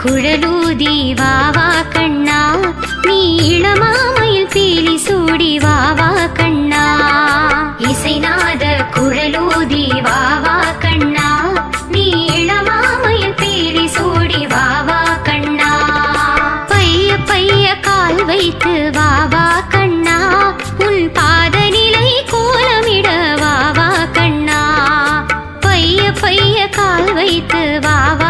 குழலூதி வாவா கண்ணா, நீ இளமாமையில் பீலி சூடி வாவா கண்ணா. இசைநாத குழலூதி வாவா கண்ணா, நீ இளமாமையில் பீலி சூடி வாவா கண்ணா. பைய பைய கால் வைத்து வாவா கண்ணா, உன் பாத நிலை கோலமிட வாவா கண்ணா. பைய பைய கால் வைத்து வாவா